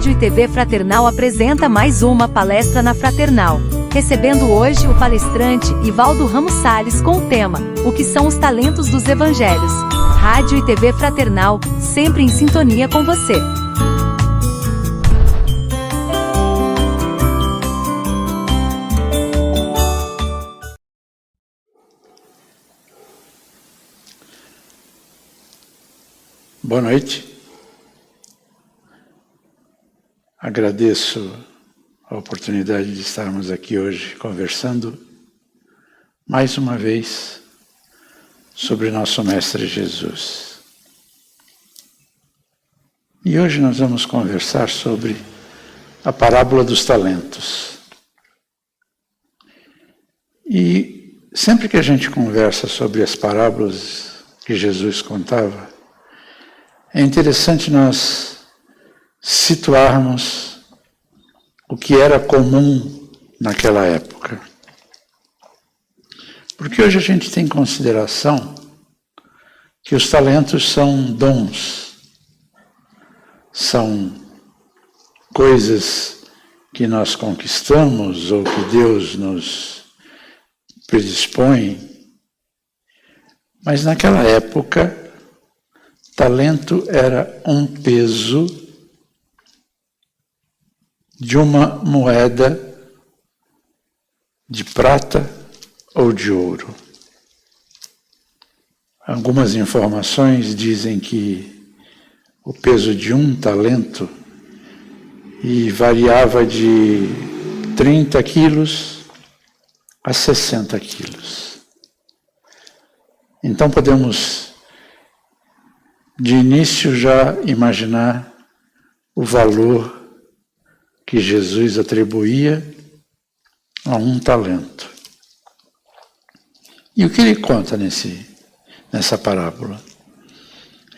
Rádio e TV Fraternal apresenta mais uma palestra na Fraternal. Recebendo hoje o palestrante Ivaldo Ramos Salles com o tema: O que são os talentos dos evangelhos? Rádio e TV Fraternal, sempre em sintonia com você. Boa noite. Agradeço a oportunidade de estarmos aqui hoje conversando mais uma vez sobre nosso Mestre Jesus. E hoje nós vamos conversar sobre a parábola dos talentos. E sempre que a gente conversa sobre as parábolas que Jesus contava, é interessante nós situarmos o que era comum naquela época. Porque hoje a gente tem em consideração que os talentos são dons, são coisas que nós conquistamos ou que Deus nos predispõe. Mas naquela época, talento era um peso de uma moeda de prata ou de ouro. Algumas informações dizem que o peso de um talento variava de 30 quilos a 60 quilos. Então podemos de início já imaginar o valor que Jesus atribuía a um talento. E o que ele conta nessa parábola?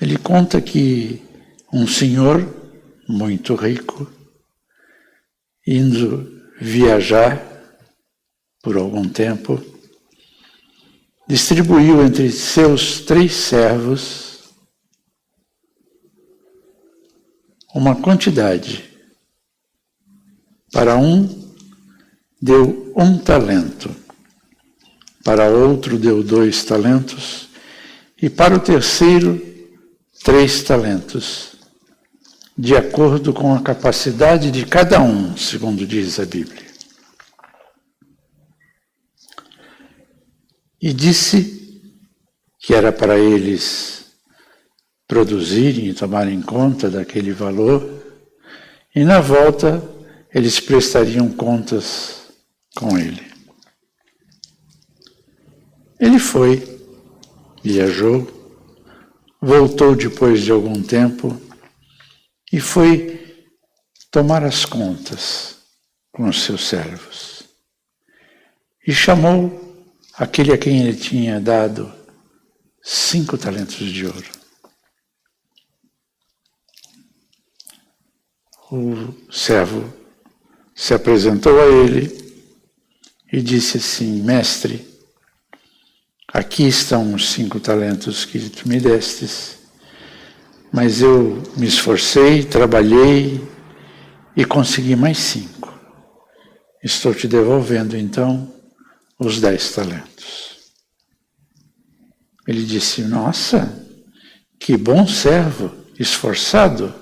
Ele conta que um senhor muito rico, indo viajar por algum tempo, distribuiu entre seus 3 servos uma quantidade. Para um, deu 1 talento, para outro deu 2 talentos, e para o terceiro, 3 talentos, de acordo com a capacidade de cada um, segundo diz a Bíblia. E disse que era para eles produzirem e tomarem conta daquele valor, e na volta eles prestariam contas com ele. Ele foi, viajou, voltou depois de algum tempo e foi tomar as contas com os seus servos. E chamou aquele a quem ele tinha dado 5 talentos de ouro. O servo se apresentou a ele e disse assim: Mestre, aqui estão os 5 talentos que tu me destes, mas eu me esforcei, trabalhei e consegui mais 5. Estou te devolvendo então os 10 talentos. Ele disse: Nossa, que bom servo, esforçado,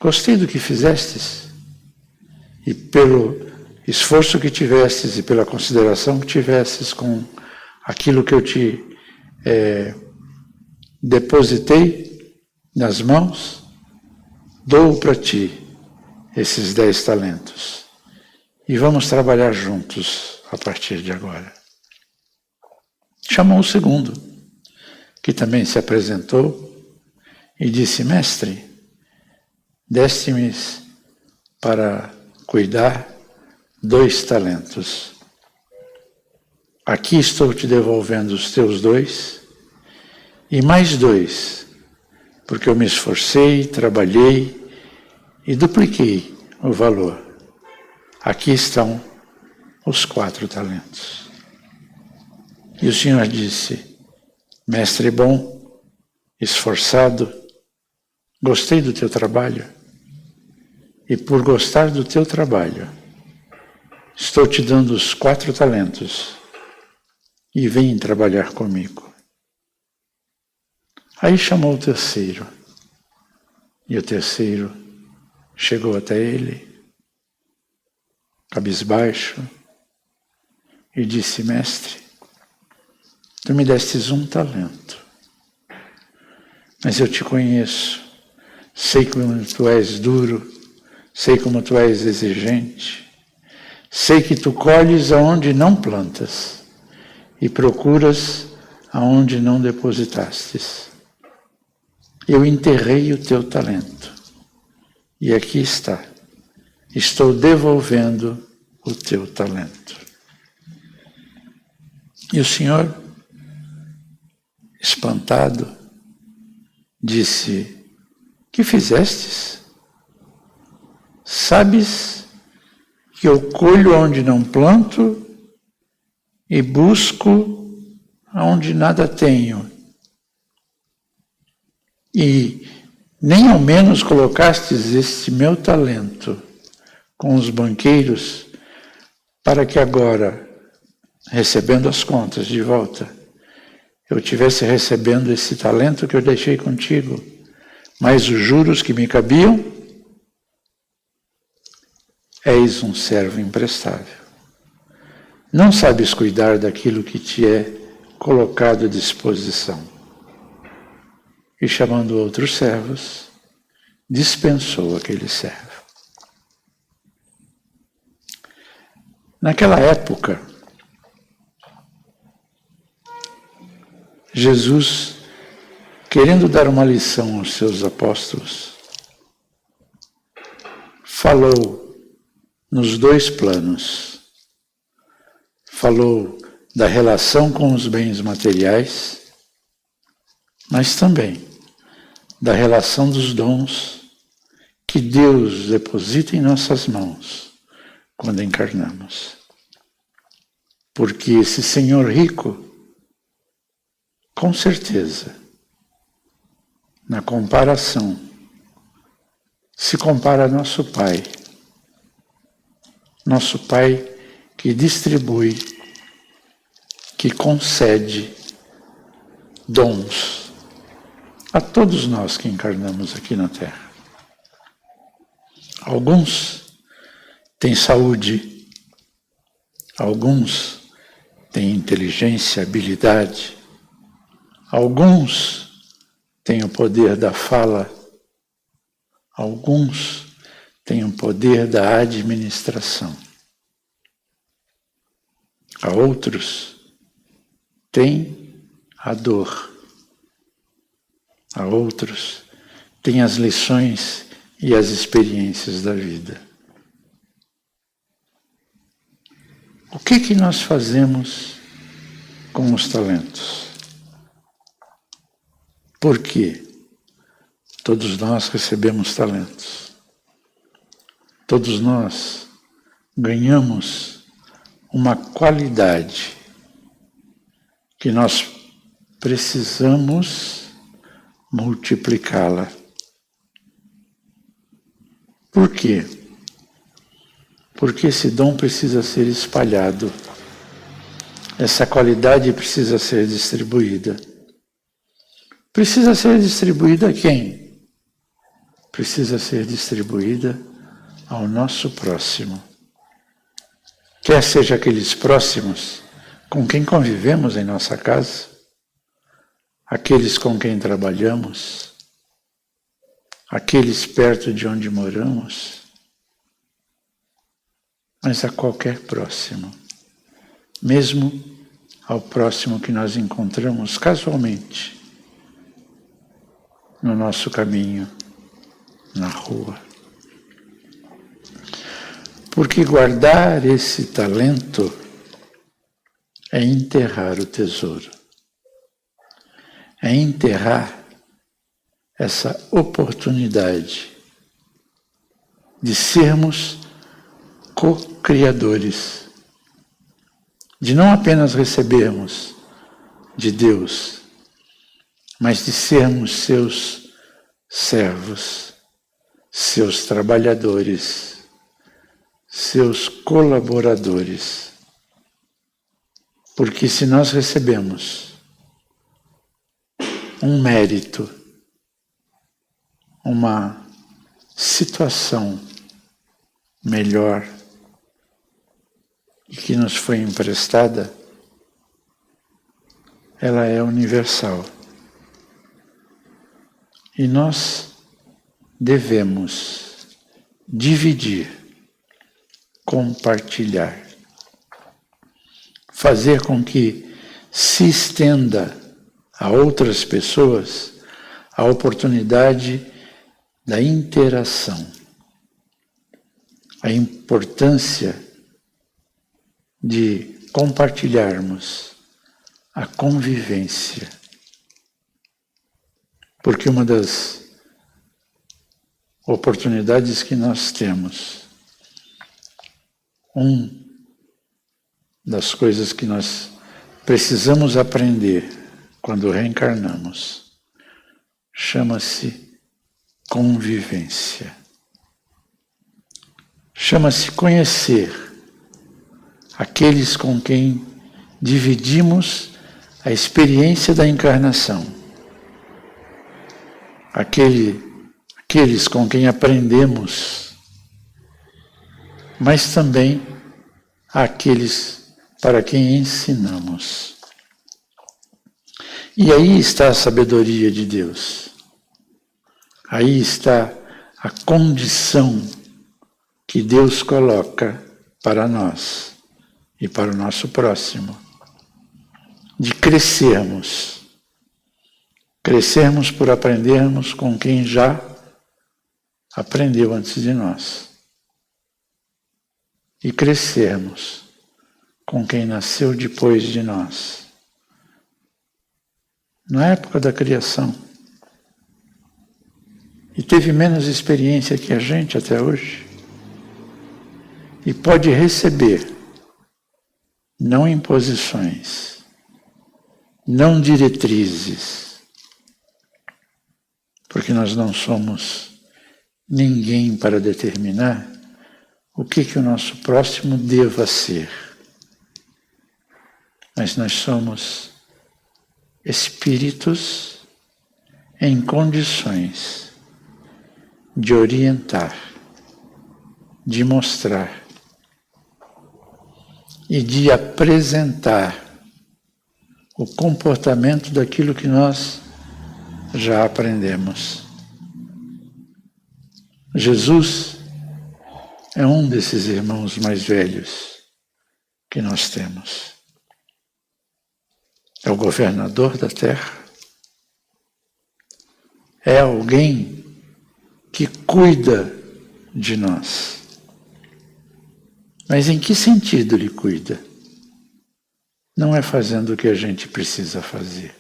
gostei do que fizestes. E pelo esforço que tivestes e pela consideração que tivestes com aquilo que eu te depositei nas mãos, dou para ti esses 10 talentos. E vamos trabalhar juntos a partir de agora. Chamou o segundo, que também se apresentou e disse: Mestre, deste-me para cuidar 2 talentos. Aqui estou te devolvendo os teus 2 e mais 2, porque eu me esforcei, trabalhei e dupliquei o valor. Aqui estão os 4 talentos. E o Senhor disse: Mestre bom, esforçado, gostei do teu trabalho. e por gostar do teu trabalho, estou te dando os 4 talentos e vem trabalhar comigo. Aí chamou o terceiro, e o terceiro chegou até ele, cabisbaixo, e disse: Mestre, tu me destes 1 talento, mas eu te conheço, sei como tu és duro, sei como tu és exigente, sei que tu colhes aonde não plantas e procuras aonde não depositastes. Eu enterrei o teu talento e aqui está, estou devolvendo o teu talento. E o Senhor, espantado, disse: que fizestes? Sabes que eu colho onde não planto e busco onde nada tenho. E nem ao menos colocastes este meu talento com os banqueiros, para que agora, recebendo as contas de volta, eu tivesse recebendo esse talento que eu deixei contigo, mais os juros que me cabiam. És um servo imprestável. Não sabes cuidar daquilo que te é colocado à disposição. E chamando outros servos, dispensou aquele servo. Naquela época, Jesus, querendo dar uma lição aos seus apóstolos, falou nos 2 planos. Falou da relação com os bens materiais, mas também da relação dos dons que Deus deposita em nossas mãos quando encarnamos. Porque esse Senhor rico, com certeza, na comparação, se compara a nosso Pai que distribui, que concede dons a todos nós que encarnamos aqui na Terra. Alguns têm saúde, alguns têm inteligência, habilidade, alguns têm o poder da fala, alguns têm o poder da administração. A outros têm a dor. A outros têm as lições e as experiências da vida. O que nós fazemos com os talentos? Por quê? Todos nós recebemos talentos. Todos nós ganhamos uma qualidade que nós precisamos multiplicá-la. Por quê? Porque esse dom precisa ser espalhado. Essa qualidade precisa ser distribuída. Precisa ser distribuída a quem? Precisa ser distribuída ao nosso próximo. Quer seja aqueles próximos com quem convivemos em nossa casa, aqueles com quem trabalhamos, aqueles perto de onde moramos, mas a qualquer próximo, mesmo ao próximo que nós encontramos casualmente no nosso caminho, na rua. Porque guardar esse talento é enterrar o tesouro. É enterrar essa oportunidade de sermos co-criadores, de não apenas recebermos de Deus, mas de sermos seus servos, seus trabalhadores, seus colaboradores. Porque se nós recebemos um mérito, uma situação melhor e que nos foi emprestada, ela é universal. E nós devemos dividir, compartilhar, fazer com que se estenda a outras pessoas a oportunidade da interação, a importância de compartilharmos a convivência. Porque uma das oportunidades que nós temos, das coisas que nós precisamos aprender quando reencarnamos, chama-se convivência. Chama-se conhecer aqueles com quem dividimos a experiência da encarnação. Aqueles com quem aprendemos, mas também aqueles para quem ensinamos. E aí está a sabedoria de Deus. Aí está a condição que Deus coloca para nós e para o nosso próximo, de crescermos. Crescermos por aprendermos com quem já aprendeu antes de nós. E crescermos com quem nasceu depois de nós. Na época da criação. E teve menos experiência que a gente até hoje. E pode receber, não imposições, não diretrizes, porque nós não somos ninguém para determinar o que o nosso próximo deva ser. Mas nós somos espíritos em condições de orientar, de mostrar e de apresentar o comportamento daquilo que nós já aprendemos. Jesus é um desses irmãos mais velhos que nós temos. É o governador da terra. É alguém que cuida de nós. Mas em que sentido ele cuida? Não é fazendo o que a gente precisa fazer,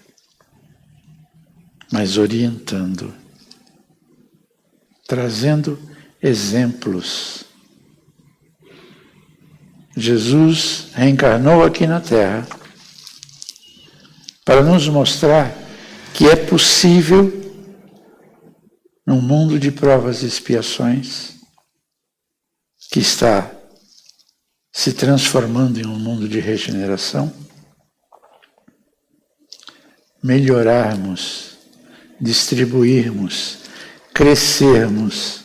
mas orientando, trazendo exemplos. Jesus reencarnou aqui na Terra para nos mostrar que é possível, num mundo de provas e expiações, que está se transformando em um mundo de regeneração, melhorarmos, distribuirmos, crescermos,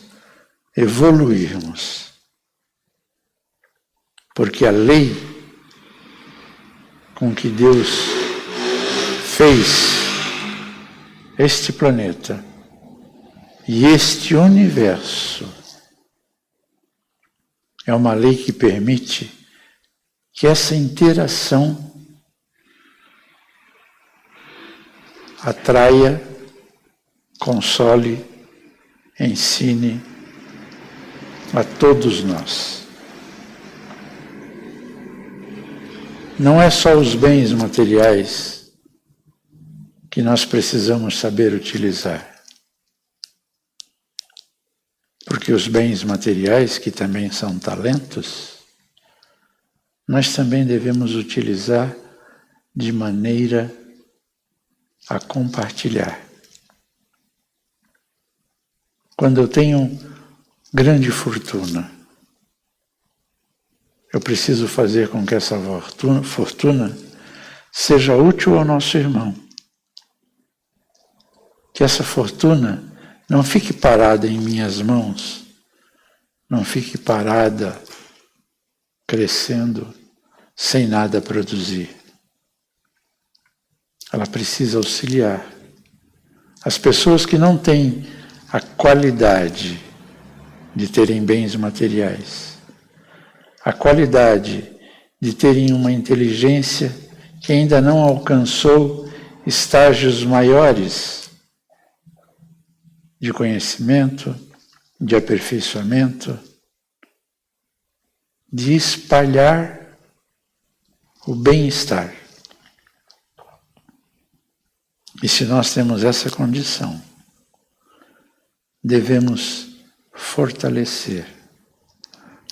evoluirmos. Porque a lei com que Deus fez este planeta e este universo é uma lei que permite que essa interação atraia, console, ensine a todos nós. Não é só os bens materiais que nós precisamos saber utilizar. Porque os bens materiais, que também são talentos, nós também devemos utilizar de maneira a compartilhar. Quando eu tenho grande fortuna. Eu preciso fazer com que essa fortuna seja útil ao nosso irmão. Que essa fortuna não fique parada em minhas mãos, não fique parada, crescendo, sem nada produzir. Ela precisa auxiliar. As pessoas que não têm a qualidade de terem bens materiais, a qualidade de terem uma inteligência que ainda não alcançou estágios maiores de conhecimento, de aperfeiçoamento, de espalhar o bem-estar. E se nós temos essa condição, devemos fortalecer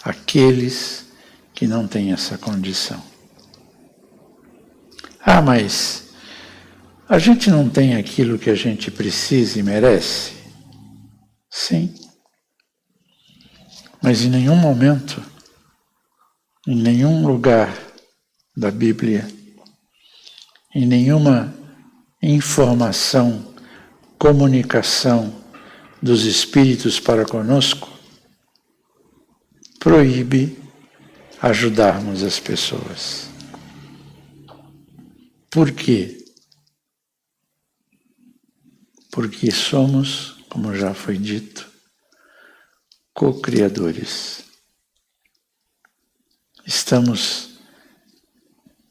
aqueles que não têm essa condição. Ah, mas a gente não tem aquilo que a gente precisa e merece? Sim. Mas em nenhum momento, em nenhum lugar da Bíblia, em nenhuma informação, comunicação dos Espíritos para conosco, proíbe ajudarmos as pessoas. Por quê? Porque somos, como já foi dito, co-criadores. Estamos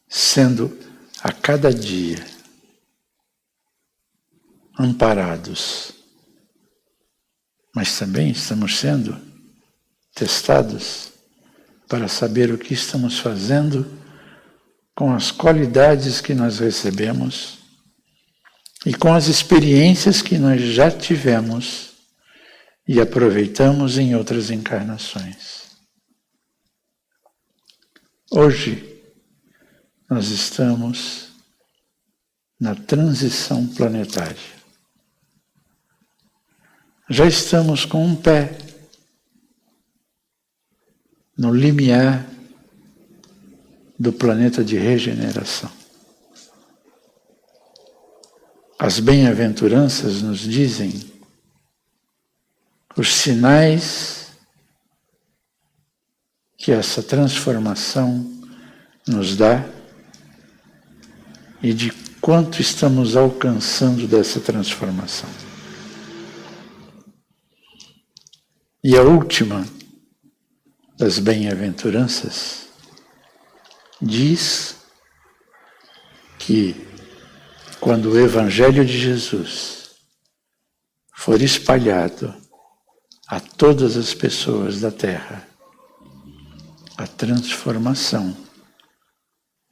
sendo a cada dia amparados, mas também estamos sendo testados para saber o que estamos fazendo com as qualidades que nós recebemos e com as experiências que nós já tivemos e aproveitamos em outras encarnações. Hoje, nós estamos na transição planetária. Já estamos com um pé no limiar do planeta de regeneração. As bem-aventuranças nos dizem os sinais que essa transformação nos dá e de quanto estamos alcançando dessa transformação. E a última das bem-aventuranças diz que quando o Evangelho de Jesus for espalhado a todas as pessoas da Terra, a transformação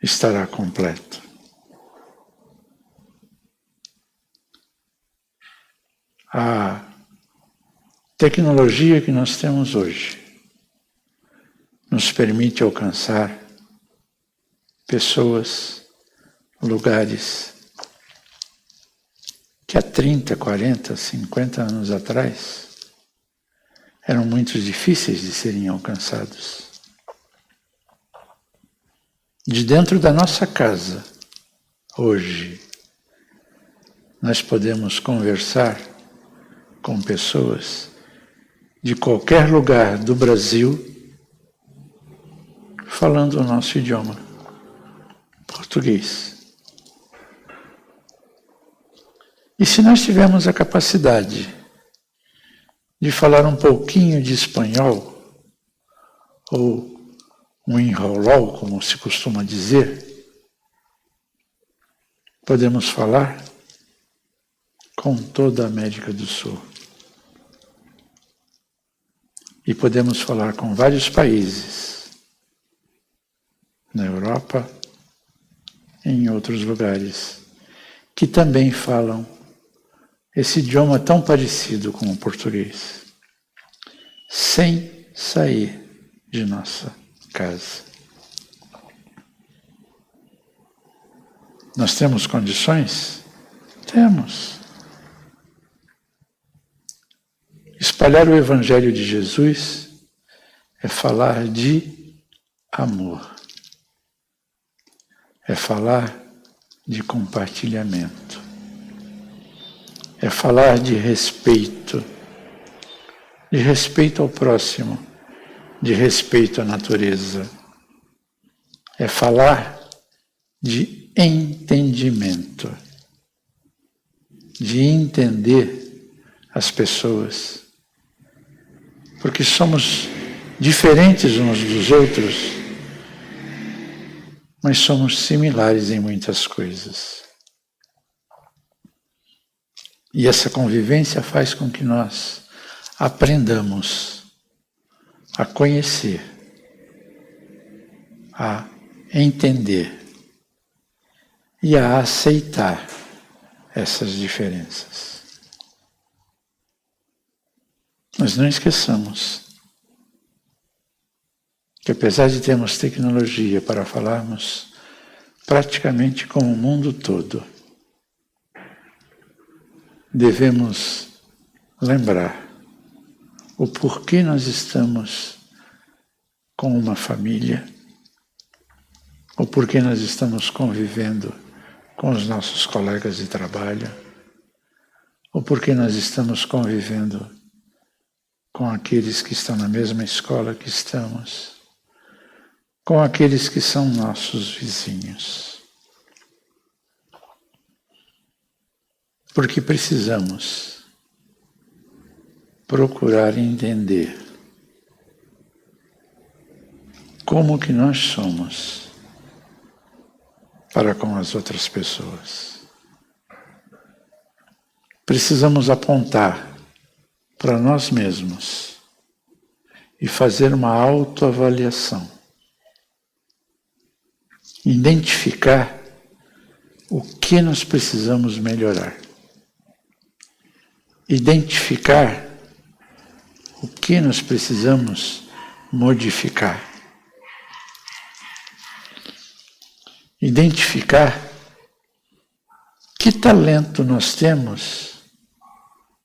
estará completa. A tecnologia que nós temos hoje nos permite alcançar pessoas, lugares que há 30, 40, 50 anos atrás eram muito difíceis de serem alcançados. De dentro da nossa casa, hoje, nós podemos conversar com pessoas de qualquer lugar do Brasil falando o nosso idioma, português. E se nós tivermos a capacidade de falar um pouquinho de espanhol, ou um enrolol, como se costuma dizer, podemos falar com toda a América do Sul. E podemos falar com vários países, na Europa e em outros lugares, que também falam esse idioma tão parecido com o português, sem sair de nossa casa. Nós temos condições? Temos. Espalhar o Evangelho de Jesus é falar de amor. É falar de compartilhamento. É falar de respeito ao próximo, de respeito à natureza. É falar de entendimento, de entender as pessoas, porque somos diferentes uns dos outros, mas somos similares em muitas coisas. E essa convivência faz com que nós aprendamos a conhecer, a entender e a aceitar essas diferenças. Mas não esqueçamos que, apesar de termos tecnologia para falarmos praticamente com o mundo todo, devemos lembrar o porquê nós estamos com uma família, o porquê nós estamos convivendo com os nossos colegas de trabalho, o porquê nós estamos convivendo com aqueles que estão na mesma escola que estamos, com aqueles que são nossos vizinhos. Porque precisamos procurar entender como que nós somos para com as outras pessoas. Precisamos apontar para nós mesmos e fazer uma autoavaliação. Identificar o que nós precisamos melhorar. Identificar o que nós precisamos modificar. Identificar que talento nós temos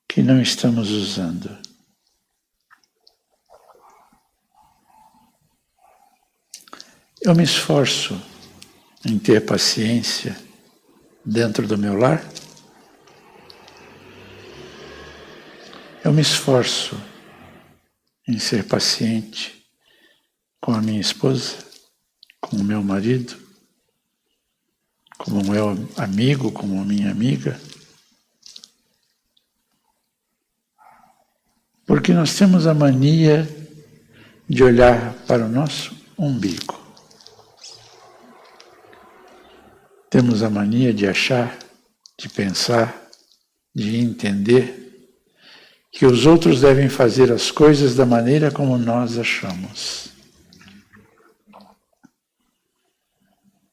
que não estamos usando. Eu me esforço em ter paciência dentro do meu lar. Eu me esforço em ser paciente com a minha esposa, com o meu marido, como o meu amigo, como a minha amiga. Porque nós temos a mania de olhar para o nosso umbigo. Temos a mania de achar, de pensar, de entender que os outros devem fazer as coisas da maneira como nós achamos.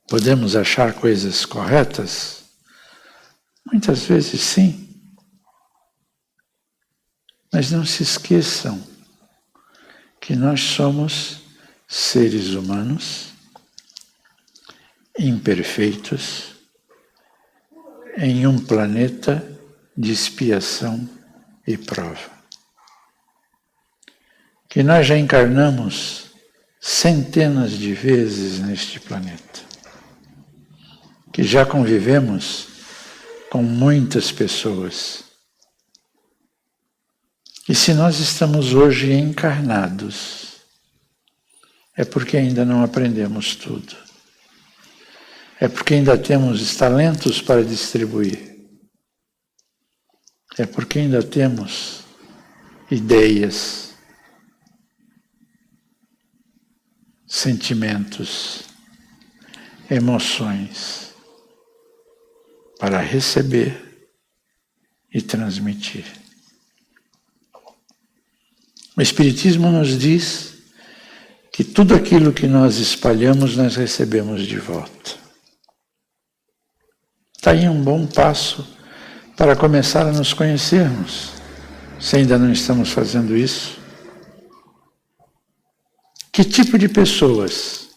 Podemos achar coisas corretas? Muitas vezes sim. Mas não se esqueçam que nós somos seres humanos, imperfeitos, em um planeta de expiação e prova. Que nós já encarnamos centenas de vezes neste planeta. Que já convivemos com muitas pessoas. E se nós estamos hoje encarnados, é porque ainda não aprendemos tudo. É porque ainda temos talentos para distribuir. É porque ainda temos ideias, sentimentos, emoções para receber e transmitir. O Espiritismo nos diz que tudo aquilo que nós espalhamos, nós recebemos de volta. Está aí um bom passo para começar a nos conhecermos, se ainda não estamos fazendo isso. Que tipo de pessoas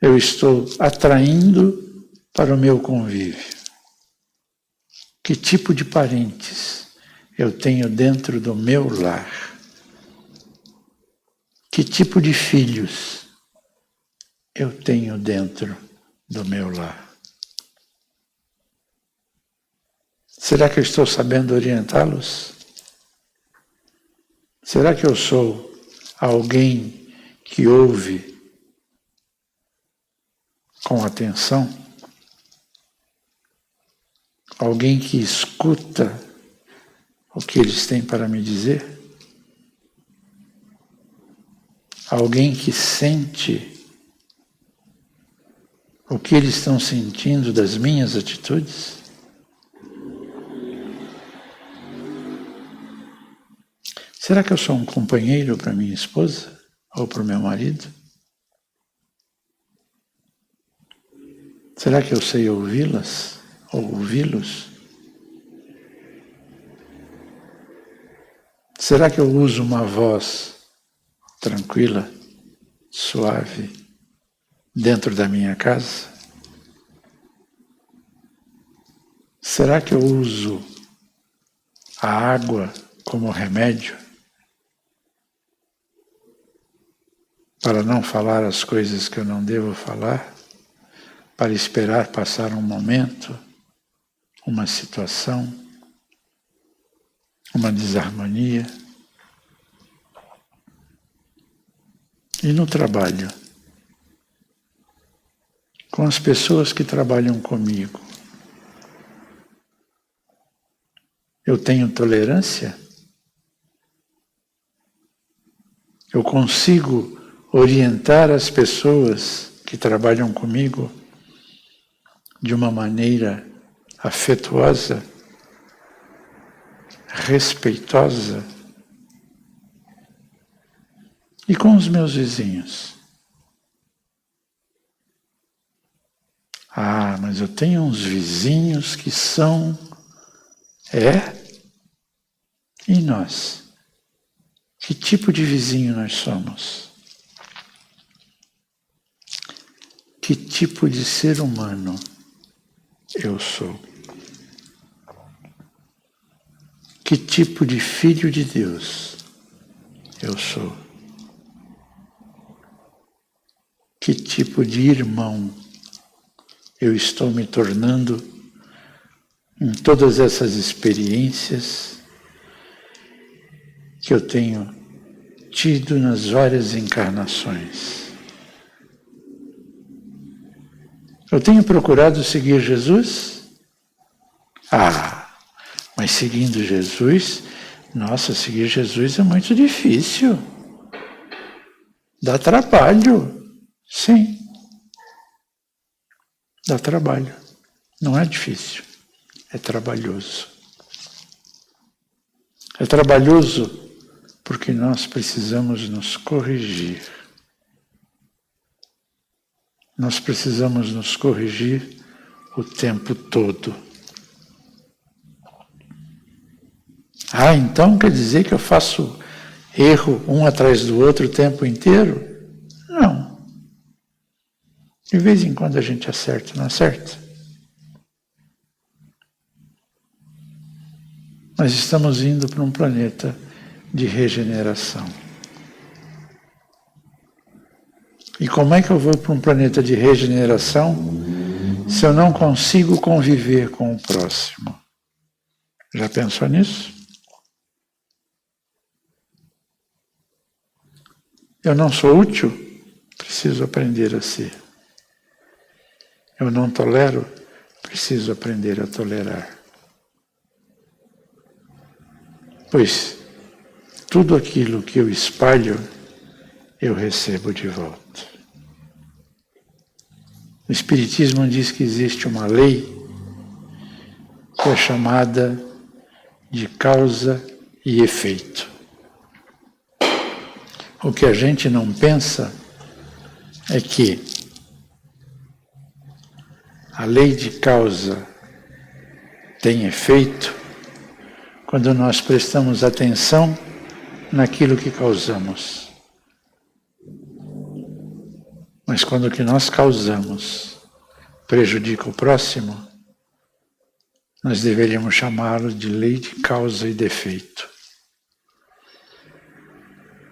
eu estou atraindo para o meu convívio? Que tipo de parentes eu tenho dentro do meu lar? Que tipo de filhos eu tenho dentro do meu lar? Será que eu estou sabendo orientá-los? Será que eu sou alguém que ouve com atenção? Alguém que escuta o que eles têm para me dizer? Alguém que sente o que eles estão sentindo das minhas atitudes? Será que eu sou um companheiro para minha esposa ou para o meu marido? Será que eu sei ouvi-las ou ouvi-los? Será que eu uso uma voz tranquila, suave, dentro da minha casa? Será que eu uso a água como remédio para não falar as coisas que eu não devo falar, para esperar passar um momento, uma situação, uma desarmonia? E no trabalho, com as pessoas que trabalham comigo, eu tenho tolerância? Eu consigo orientar as pessoas que trabalham comigo de uma maneira afetuosa, respeitosa? E com os meus vizinhos? Ah, mas eu tenho uns vizinhos que são... E nós? Que tipo de vizinho nós somos? Que tipo de ser humano eu sou? Que tipo de filho de Deus eu sou? Que tipo de irmão eu estou me tornando em todas essas experiências que eu tenho tido nas várias encarnações? Eu tenho procurado seguir Jesus? Mas seguindo Jesus, nossa, seguir Jesus é muito difícil. Dá trabalho. Sim. Dá trabalho. Não é difícil. É trabalhoso. É trabalhoso porque nós precisamos nos corrigir. Nós precisamos nos corrigir o tempo todo. Então quer dizer que eu faço erro um atrás do outro o tempo inteiro? Não. De vez em quando a gente acerta, não acerta? Nós estamos indo para um planeta de regeneração. E como é que eu vou para um planeta de regeneração se eu não consigo conviver com o próximo? Já pensou nisso? Eu não sou útil? Preciso aprender a ser. Eu não tolero? Preciso aprender a tolerar. Pois tudo aquilo que eu espalho, eu recebo de volta. O Espiritismo diz que existe uma lei que é chamada de causa e efeito. O que a gente não pensa é que a lei de causa tem efeito quando nós prestamos atenção naquilo que causamos. Mas quando o que nós causamos prejudica o próximo, nós deveríamos chamá-lo de lei de causa e defeito.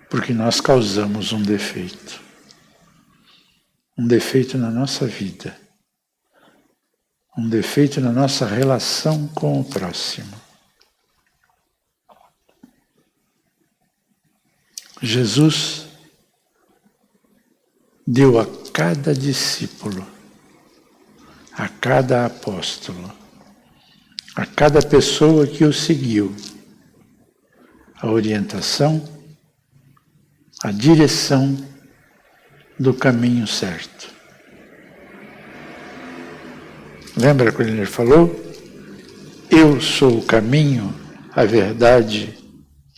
Porque nós causamos um defeito. Um defeito na nossa vida. Um defeito na nossa relação com o próximo. Jesus deu a cada discípulo, a cada apóstolo, a cada pessoa que o seguiu, a orientação, a direção do caminho certo. Lembra quando ele falou? Eu sou o caminho, a verdade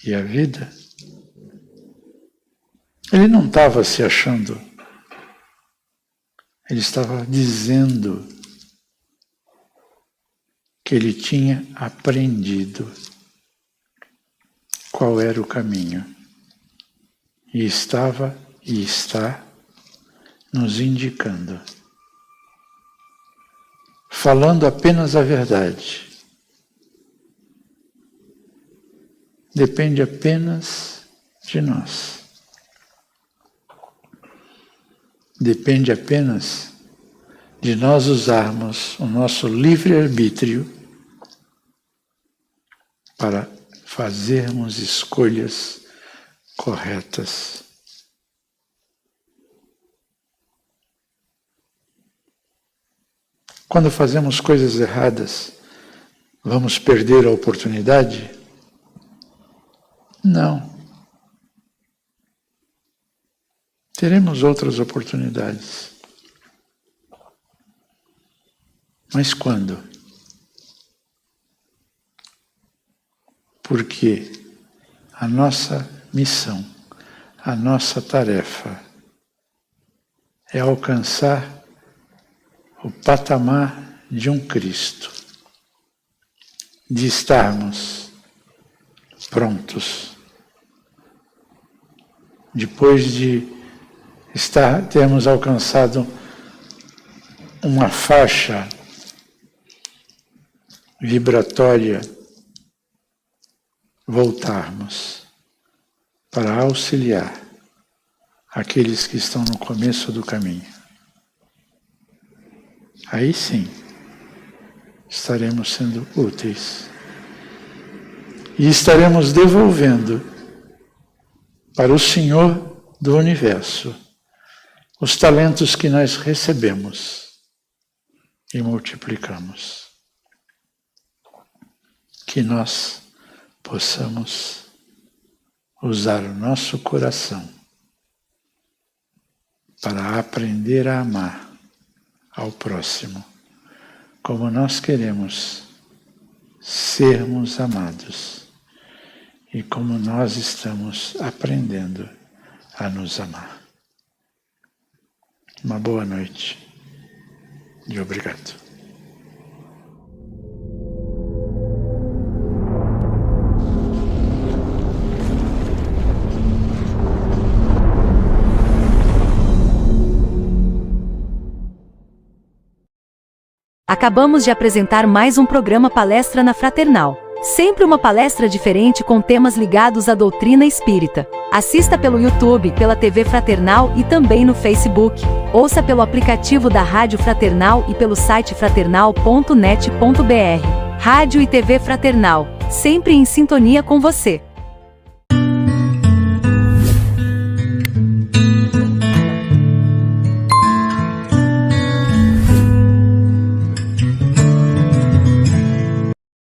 e a vida? Ele não estava se achando, ele estava dizendo que ele tinha aprendido qual era o caminho. E estava e está nos indicando, falando apenas a verdade. Depende apenas de nós. Depende apenas de nós usarmos o nosso livre-arbítrio para fazermos escolhas corretas. Quando fazemos coisas erradas, vamos perder a oportunidade? Não. Teremos outras oportunidades. Mas quando? Porque a nossa missão, a nossa tarefa é alcançar o patamar de um Cristo, de estarmos prontos, depois de termos alcançado uma faixa vibratória, voltarmos para auxiliar aqueles que estão no começo do caminho. Aí sim, estaremos sendo úteis e estaremos devolvendo para o Senhor do Universo os talentos que nós recebemos e multiplicamos. Que nós possamos usar o nosso coração para aprender a amar ao próximo, como nós queremos sermos amados e como nós estamos aprendendo a nos amar. Uma boa noite e obrigado. Acabamos de apresentar mais um programa Palestra na Fraternal. Sempre uma palestra diferente com temas ligados à doutrina espírita. Assista pelo YouTube, pela TV Fraternal e também no Facebook. Ouça pelo aplicativo da Rádio Fraternal e pelo site fraternal.net.br. Rádio e TV Fraternal, sempre em sintonia com você.